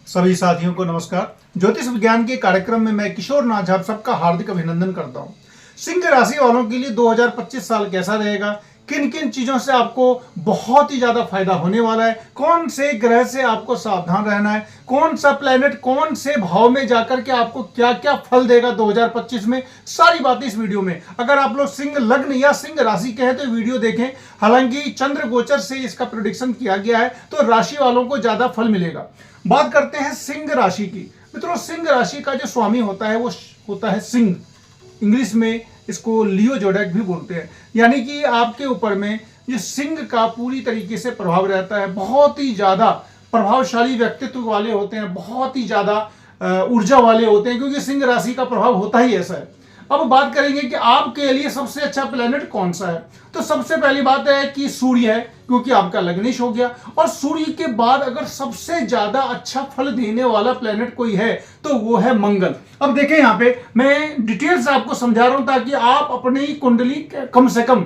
सभी साथियों को नमस्कार। ज्योतिष विज्ञान के कार्यक्रम में मैं किशोर नाथ आप सबका हार्दिक अभिनंदन करता हूं। सिंह राशि वालों के लिए 2025 साल कैसा रहेगा, किन किन चीजों से आपको बहुत ही ज्यादा फायदा होने वाला है, कौन से ग्रह से आपको सावधान रहना है, कौन सा प्लेनेट कौन से भाव में जाकर के आपको क्या क्या फल देगा 2025 में, सारी बातें इस वीडियो में। अगर आप लोग सिंह लग्न या सिंह राशि के हैं तो वीडियो देखें। हालांकि चंद्र गोचर से इसका प्रेडिक्शन किया गया है तो राशि वालों को ज्यादा फल मिलेगा। बात करते हैं सिंह राशि की। मित्रों, सिंह राशि का जो स्वामी होता है वो होता है सिंह। इंग्लिश में इसको लियो जोडेक भी बोलते हैं। यानी कि आपके ऊपर में ये सिंह का पूरी तरीके से प्रभाव रहता है। बहुत ही ज्यादा प्रभावशाली व्यक्तित्व वाले होते हैं, बहुत ही ज्यादा ऊर्जा वाले होते हैं, क्योंकि सिंह राशि का प्रभाव होता ही ऐसा है। अब बात करेंगे कि आपके लिए सबसे अच्छा प्लेनेट कौन सा है। तो सबसे पहली बात है कि सूर्य है, क्योंकि आपका लग्नेश हो गया। और सूर्य के बाद अगर सबसे ज्यादा अच्छा फल देने वाला प्लेनेट कोई है तो वो है मंगल। अब देखें, यहां पे मैं डिटेल से आपको समझा रहा हूं ताकि आप अपनी कुंडली कम से कम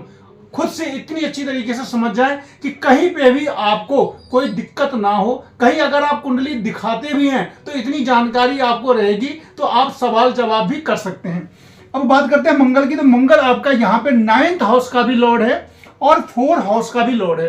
खुद से इतनी अच्छी तरीके से समझ जाएं कि कहीं पे भी आपको कोई दिक्कत ना हो। कहीं अगर आप कुंडली दिखाते भी हैं तो इतनी जानकारी आपको रहेगी तो आप सवाल जवाब भी कर सकते हैं। अब बात करते हैं मंगल की। तो मंगल आपका यहाँ पे 9th हाउस का भी लॉर्ड है और 4th हाउस का भी लॉर्ड है।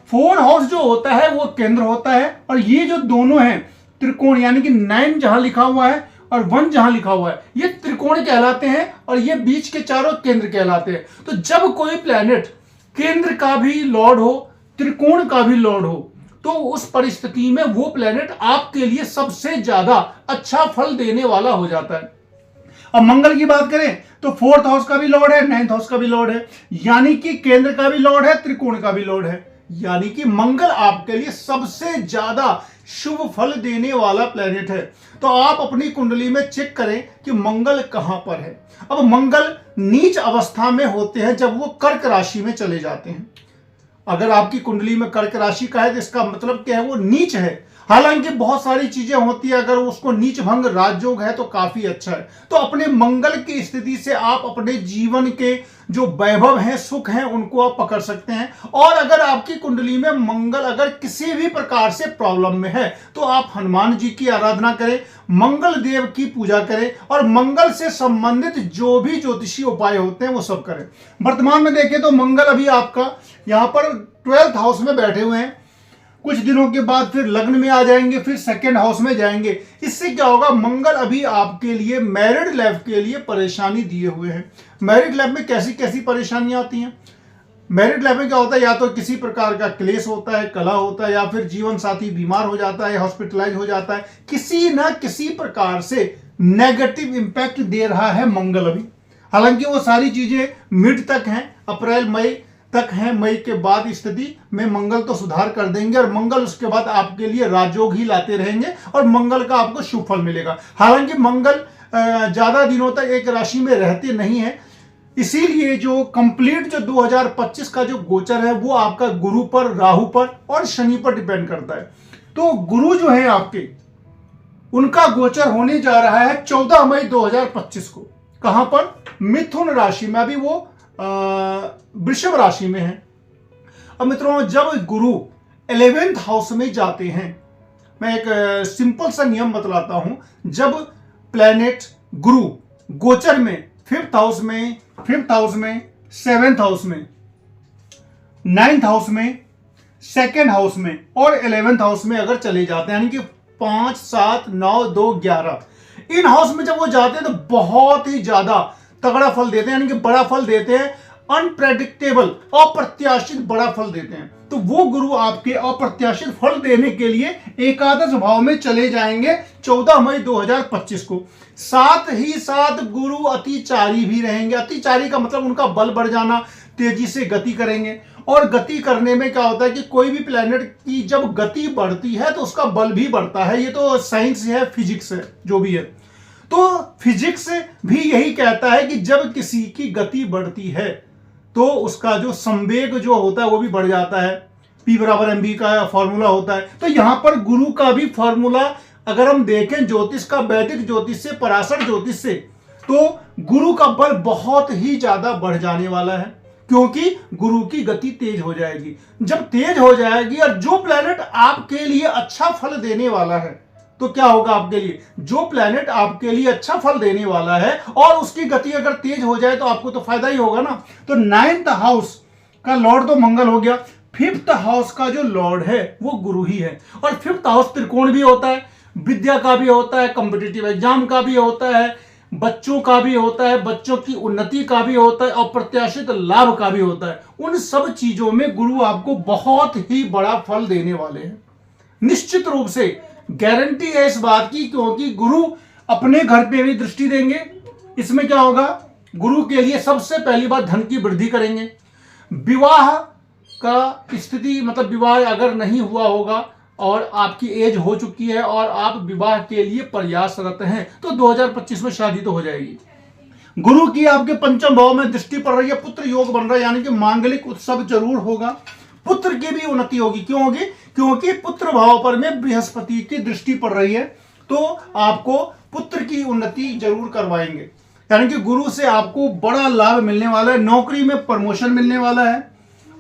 4th हाउस जो होता है वो केंद्र होता है, और ये जो दोनों हैं त्रिकोण, यानी कि 9 जहां लिखा हुआ है और 1 जहां लिखा हुआ है, ये त्रिकोण कहलाते हैं और ये बीच के चारों केंद्र कहलाते हैं। तो जब कोई प्लेनेट केंद्र का भी लॉर्ड हो, त्रिकोण का भी लॉर्ड हो, तो उस परिस्थिति में वो प्लेनेट आपके लिए सबसे ज्यादा अच्छा फल देने वाला हो जाता है। अब मंगल की बात करें तो 4th हाउस का भी लॉर्ड है, 9th हाउस का भी लॉर्ड है, यानी कि केंद्र का भी लॉर्ड है, त्रिकोण का भी लॉर्ड है। यानी कि मंगल आपके लिए सबसे ज्यादा शुभ फल देने वाला प्लेनेट है। तो आप अपनी कुंडली में चेक करें कि मंगल कहां पर है। अब मंगल नीच अवस्था में होते हैं जब वो कर्क राशि में चले जाते हैं। अगर आपकी कुंडली में कर्क राशि का है तो इसका मतलब क्या है, वो नीच है। हालांकि बहुत सारी चीजें होती है, अगर उसको नीच भंग राजयोग है तो काफी अच्छा है। तो अपने मंगल की स्थिति से आप अपने जीवन के जो वैभव हैं, सुख हैं, उनको आप पकड़ सकते हैं। और अगर आपकी कुंडली में मंगल अगर किसी भी प्रकार से प्रॉब्लम में है तो आप हनुमान जी की आराधना करें, मंगल देव की पूजा करें और मंगल से संबंधित जो भी ज्योतिषी उपाय होते हैं वो सब करें। वर्तमान में देखें तो मंगल अभी आपका यहाँ पर 12th हाउस में बैठे हुए हैं। कुछ दिनों के बाद फिर लग्न में आ जाएंगे, फिर 2nd हाउस में जाएंगे। इससे क्या होगा, मंगल अभी आपके लिए मैरिड लाइफ के लिए परेशानी दिए हुए हैं। मैरिड लाइफ में कैसी कैसी परेशानियां आती हैं। मैरिड लाइफ में क्या होता है, या तो किसी प्रकार का क्लेश होता है, कलह होता है, या फिर जीवन साथी बीमार हो जाता है, हॉस्पिटलाइज हो जाता है। किसी ना किसी प्रकार से नेगेटिव इंपैक्ट दे रहा है मंगल अभी। हालांकि वो सारी चीजें मिड तक हैं, अप्रैल मई तक है। मई के बाद स्थिति में मंगल तो सुधार कर देंगे और मंगल उसके बाद आपके लिए राजयोग ही लाते रहेंगे और मंगल का आपको शुभ फल मिलेगा। हालांकि मंगल ज्यादा दिनों तक एक राशि में रहते नहीं है, इसीलिए जो कंप्लीट जो 2025 का जो गोचर है वो आपका गुरु पर, राहु पर और शनि पर डिपेंड करता है। तो गुरु जो है आपके, उनका गोचर होने जा रहा है 14 मई 2025 को। कहां पर, मिथुन राशि में। अभी वो वृषभ राशि में है। अब मित्रों, जब गुरु 11th हाउस में जाते हैं, मैं एक सिंपल सा नियम बतलाता हूं। जब प्लेनेट गुरु गोचर में 5th हाउस में, 7th हाउस में, 9th हाउस में, 2nd हाउस में और 11th हाउस में अगर चले जाते हैं, यानी कि 5, 7, 9, 2, 11 इन हाउस में जब वो जाते हैं तो बहुत ही ज्यादा तगड़ा फल देते हैं, यानी कि बड़ा फल देते हैं। अनप्रेडिक्टेबल, अप्रत्याशित बड़ा फल देते हैं। तो वो गुरु आपके अप्रत्याशित फल देने के लिए एकादश भाव में चले जाएंगे 14 मई 2025 को। साथ ही साथ गुरु अतिचारी भी रहेंगे। अतिचारी का मतलब उनका बल बढ़ जाना, तेजी से गति करेंगे। और गति करने में क्या होता है कि कोई भी प्लेनेट की जब गति बढ़ती है तो उसका बल भी बढ़ता है। ये तो साइंस है, फिजिक्स है, जो भी है। तो फिजिक्स भी यही कहता है कि जब किसी की गति बढ़ती है तो उसका जो संवेग जो होता है वो भी बढ़ जाता है। P = mv का फॉर्मूला होता है। तो यहां पर गुरु का भी फॉर्मूला अगर हम देखें ज्योतिष का, वैदिक ज्योतिष से, पराशर ज्योतिष से, तो गुरु का बल बहुत ही ज्यादा बढ़ जाने वाला है, क्योंकि गुरु की गति तेज हो जाएगी। जब तेज हो जाएगी और जो प्लेनेट आपके लिए अच्छा फल देने वाला है तो क्या होगा आपके लिए, जो प्लैनेट आपके लिए अच्छा फल देने वाला है और उसकी गति अगर तेज हो जाए तो आपको तो फायदा ही होगा ना। तो 9th हाउस का लॉर्ड तो मंगल हो गया, 5th हाउस का जो लॉर्ड है वो गुरु ही है। और 5th हाउस त्रिकोण भी होता है, विद्या का भी होता है, कॉम्पिटिटिव एग्जाम का भी होता है, बच्चों का भी होता है, बच्चों की उन्नति का भी होता है और प्रत्याशित लाभ का भी होता है। उन सब चीजों में गुरु आपको बहुत ही बड़ा फल देने वाले हैं, निश्चित रूप से गारंटी है इस बात की, क्योंकि गुरु अपने घर पे भी दृष्टि देंगे। इसमें क्या होगा, गुरु के लिए सबसे पहली बात धन की वृद्धि करेंगे। विवाह का स्थिति मतलब विवाह अगर नहीं हुआ होगा और आपकी एज हो चुकी है और आप विवाह के लिए प्रयासरत हैं तो 2025 में शादी तो हो जाएगी। गुरु की आपके पंचम भाव में दृष्टि पड़ रही है, पुत्र योग बन रहा है, यानी कि मांगलिक उत्सव जरूर होगा, पुत्र की भी उन्नति होगी। क्यों होगी, क्योंकि पुत्र भाव पर में बृहस्पति की दृष्टि पड़ रही है, तो आपको पुत्र की उन्नति जरूर करवाएंगे। यानी कि गुरु से आपको बड़ा लाभ मिलने वाला है, नौकरी में प्रमोशन मिलने वाला है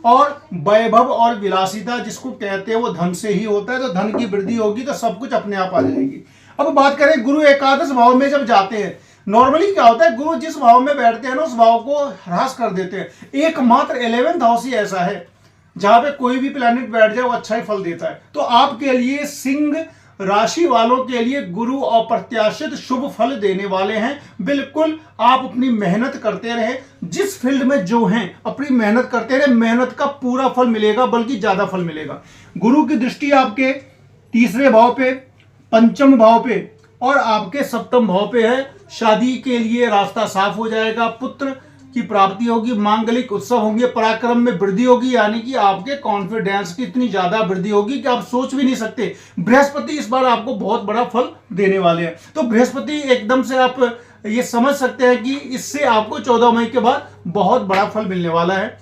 और वैभव और विलासिता जिसको कहते हैं वो धन से ही होता है, तो धन की वृद्धि होगी तो सब कुछ अपने आप आ जाएगी। अब बात करें गुरु एकादश भाव में जब जाते हैं, नॉर्मली क्या होता है, गुरु जिस भाव में बैठते हैं ना उस भाव को ह्रास कर देते हैं। एकमात्र 11th हाउस ही ऐसा है जहां पे कोई भी प्लैनेट बैठ जाए वो अच्छा ही फल देता है। तो आपके लिए सिंह राशि वालों के लिए गुरु अप्रत्याशित शुभ फल देने वाले हैं। बिल्कुल आप अपनी मेहनत करते रहे, जिस फील्ड में जो हैं अपनी मेहनत करते रहे, मेहनत का पूरा फल मिलेगा, बल्कि ज्यादा फल मिलेगा। गुरु की दृष्टि आपके 3रे भाव पे, 5म भाव पे और आपके 7म भाव पे है। शादी के लिए रास्ता साफ हो जाएगा, पुत्र की प्राप्ति होगी, मांगलिक उत्सव होंगे, पराक्रम में वृद्धि होगी, यानी कि आपके कॉन्फिडेंस की इतनी ज्यादा वृद्धि होगी कि आप सोच भी नहीं सकते। बृहस्पति इस बार आपको बहुत बड़ा फल देने वाले हैं, तो बृहस्पति एकदम से आप ये समझ सकते हैं कि इससे आपको 14 मई के बाद बहुत बड़ा फल मिलने वाला है।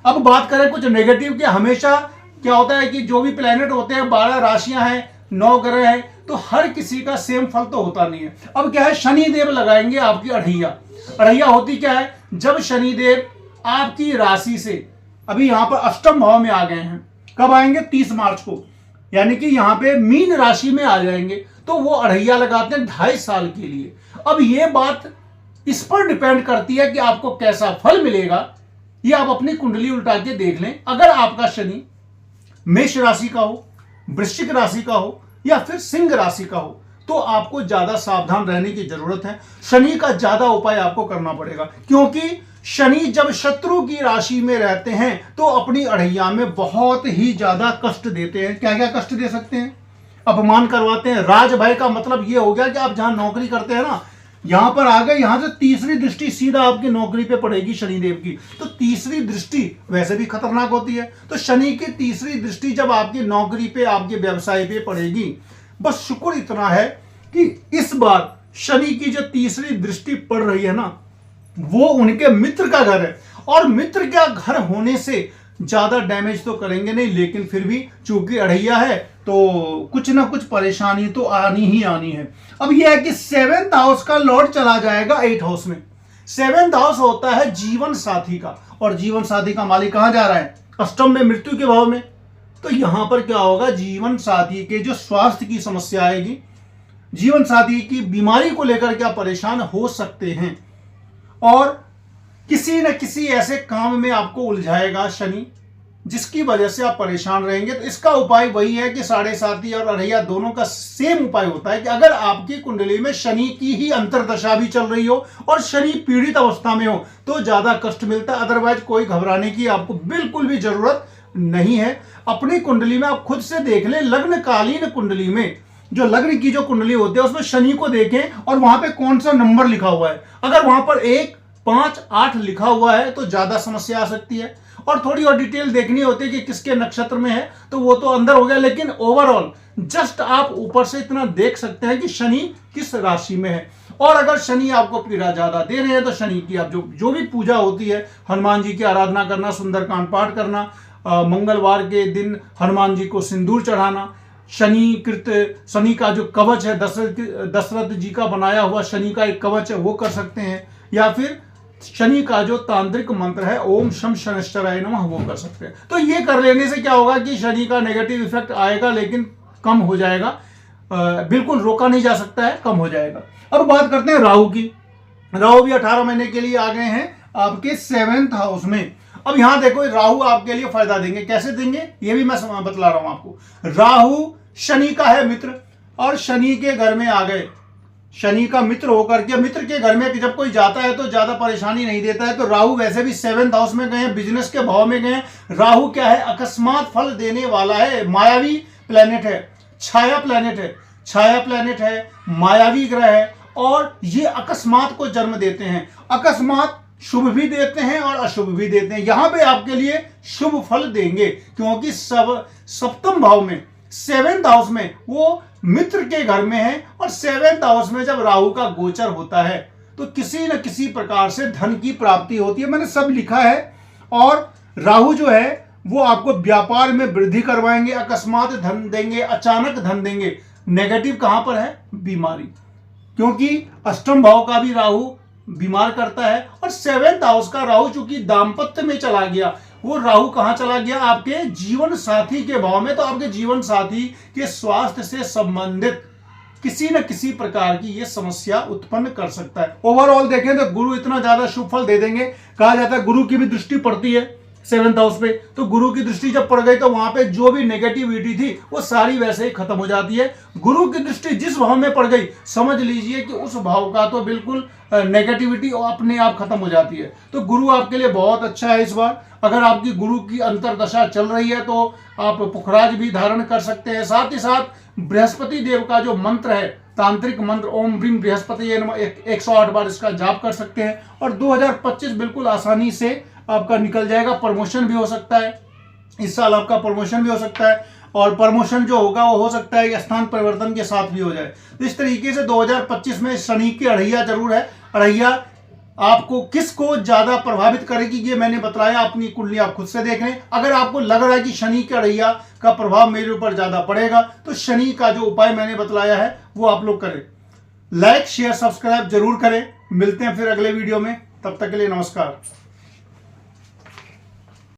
अब बात करें कुछ नेगेटिव की, हमेशा क्या होता है कि जो भी प्लैनेट होते हैं, 12 राशियां हैं, 9 ग्रह हैं, तो हर किसी का सेम फल तो होता नहीं है। अब क्या है, शनिदेव लगाएंगे आपकी अढ़ैया। अढ़ैया होती क्या है, जब शनिदेव आपकी राशि से अभी यहां पर 8म भाव में आ गए हैं, कब आएंगे, 30 मार्च को, यानी कि यहां पे मीन राशि में आ जाएंगे, तो वो अढ़ैया लगाते हैं 2.5 साल के लिए। अब ये बात इस पर डिपेंड करती है कि आपको कैसा फल मिलेगा, ये आप अपनी कुंडली उल्टा के देख लें। अगर आपका शनि मेष राशि का हो, वृश्चिक राशि का हो या फिर सिंह राशि का हो, तो आपको ज्यादा सावधान रहने की जरूरत है। शनि का ज्यादा उपाय आपको करना पड़ेगा, क्योंकि शनि जब शत्रु की राशि में रहते हैं तो अपनी अढ़ैया में बहुत ही ज्यादा कष्ट देते हैं। क्या क्या कष्ट दे सकते हैं, अपमान करवाते हैं। राज भय का मतलब यह हो गया कि आप जहां नौकरी करते हैं ना, यहां पर आ गए, यहां से 3री दृष्टि सीधा आपकी नौकरी पे पड़ेगी शनिदेव की, तो 3री दृष्टि वैसे भी खतरनाक होती है। तो शनि की 3री दृष्टि जब आपकी नौकरी पे, आपके व्यवसाय पे पड़ेगी, बस शुक्र इतना है कि इस बार शनि की जो 3री दृष्टि पड़ रही है ना, वो उनके मित्र का घर है, और मित्र का घर होने से ज्यादा डैमेज तो करेंगे नहीं, लेकिन फिर भी चूंकि अढ़ैया है तो कुछ ना कुछ परेशानी तो आनी ही आनी है। अब यह है कि 7th हाउस का लॉर्ड चला जाएगा 8th हाउस में। 7th हाउस होता है जीवन साथी का, और जीवन साथी का मालिक कहां जा रहा है, 8म में, मृत्यु के भाव में। तो यहां पर क्या होगा, जीवन साथी के जो स्वास्थ्य की समस्या आएगी, जीवन साथी की बीमारी को लेकर क्या परेशान हो सकते हैं, और किसी न किसी ऐसे काम में आपको उलझाएगा शनि, जिसकी वजह से आप परेशान रहेंगे। तो इसका उपाय वही है कि 7.5 और अढ़ैया दोनों का सेम उपाय होता है कि अगर आपकी कुंडली में शनि की ही अंतर्दशा भी चल रही हो और शनि पीड़ित अवस्था में हो तो ज्यादा कष्ट मिलता है। अदरवाइज कोई घबराने की आपको बिल्कुल भी जरूरत नहीं है। अपनी कुंडली में आप खुद से देख लें, लग्नकालीन कुंडली में, जो लग्न की जो कुंडली होती है उसमें शनि को देखें और वहां पे कौन सा नंबर लिखा हुआ है। अगर वहां पर 1, 5, 8 लिखा हुआ है तो ज्यादा समस्या आ सकती है, और थोड़ी और डिटेल देखनी होती है कि किसके नक्षत्र में है, तो वो तो अंदर हो गया। लेकिन ओवरऑल जस्ट आप ऊपर से इतना देख सकते हैं कि शनि किस राशि में है। और अगर शनि आपको पीड़ा ज्यादा दे रहे हैं तो शनि की आप जो भी पूजा होती है, हनुमान जी की आराधना करना, सुंदरकांड पाठ करना, मंगलवार के दिन हनुमान जी को सिंदूर चढ़ाना, शनि का जो कवच है, दशरथ जी का बनाया हुआ शनि का एक कवच है, वो कर सकते हैं, या फिर शनि का जो तांत्रिक मंत्र है ओम शम शनिश्चराय नमः, वो कर सकते हैं। तो ये कर लेने से क्या होगा कि शनि का नेगेटिव इफेक्ट आएगा लेकिन कम हो जाएगा। बिल्कुल रोका नहीं जा सकता है, कम हो जाएगा। अब बात करते हैं राहु की। राहु भी 18 महीने के लिए आ गए हैं आपके 7th हाउस में। अब यहां देखो राहु आपके लिए फायदा देंगे, कैसे देंगे ये भी मैं बतला रहा हूं आपको। राहु शनि का है मित्र, और शनि के घर में आ गए। शनि का मित्र होकर के, मित्र के घर में जब कोई जाता है तो ज्यादा परेशानी नहीं देता है। तो राहु वैसे भी 7th हाउस में गए, बिजनेस के भाव में गए। राहु क्या है, अकस्मात फल देने वाला है, मायावी प्लेनेट है, छाया प्लेनेट है, छाया प्लेनेट है, मायावी ग्रह है, और ये अकस्मात को जन्म देते हैं। अकस्मात शुभ भी देते हैं और अशुभ भी देते हैं। यहां पे आपके लिए शुभ फल देंगे, क्योंकि सप्तम भाव में 7th हाउस में वो मित्र के घर में है, और 7th हाउस में जब राहु का गोचर होता है तो किसी न किसी प्रकार से धन की प्राप्ति होती है। मैंने सब लिखा है। और राहु जो है वो आपको व्यापार में वृद्धि करवाएंगे, अकस्मात धन देंगे, अचानक धन देंगे। नेगेटिव कहां पर है, बीमारी, क्योंकि अष्टम भाव का भी राहु बीमार करता है, और 7th हाउस का राहु चूंकि दाम्पत्य में चला गया, वो राहु कहां चला गया, आपके जीवन साथी के भाव में। तो आपके जीवन साथी के स्वास्थ्य से संबंधित किसी न किसी प्रकार की ये समस्या उत्पन्न कर सकता है। ओवरऑल देखें तो गुरु इतना ज्यादा शुभ फल दे देंगे। कहा जाता है गुरु की भी दृष्टि पड़ती है 7th हाउस पे, तो गुरु की दृष्टि जब पड़ गई तो वहां पे जो भी नेगेटिविटी थी वो सारी वैसे ही खत्म हो जाती है। गुरु की दृष्टि जिस भाव में पड़ गई, समझ लीजिए कि उस भाव का तो बिल्कुल नेगेटिविटी अपने आप खत्म हो जाती है। तो गुरु आपके लिए बहुत अच्छा है इस बार। अगर आपकी गुरु की अंतरदशा चल रही है तो आप पुखराज भी धारण कर सकते हैं। साथ ही साथ बृहस्पति देव का जो मंत्र है, तांत्रिक मंत्र ओम ब्रीम बृहस्पति 108 बार इसका जाप कर सकते हैं, और 2025 बिल्कुल आसानी से आपका निकल जाएगा। प्रमोशन भी हो सकता है, इस साल आपका प्रमोशन भी हो सकता है, और प्रमोशन जो होगा वो हो सकता है स्थान परिवर्तन के साथ भी हो जाए। तो इस तरीके से 2025 में शनि की अढ़ैया जरूर है। अढ़ैया आपको किसको ज्यादा प्रभावित करेगी ये मैंने बताया, अपनी कुंडली आप खुद से देख लें। अगर आपको लग रहा है कि शनि की अढ़ैया का प्रभाव मेरे ऊपर ज्यादा पड़ेगा, तो शनि का जो उपाय मैंने बतलाया है वो आप लोग करें। लाइक शेयर सब्सक्राइब जरूर करें। मिलते हैं फिर अगले वीडियो में, तब तक के लिए नमस्कार।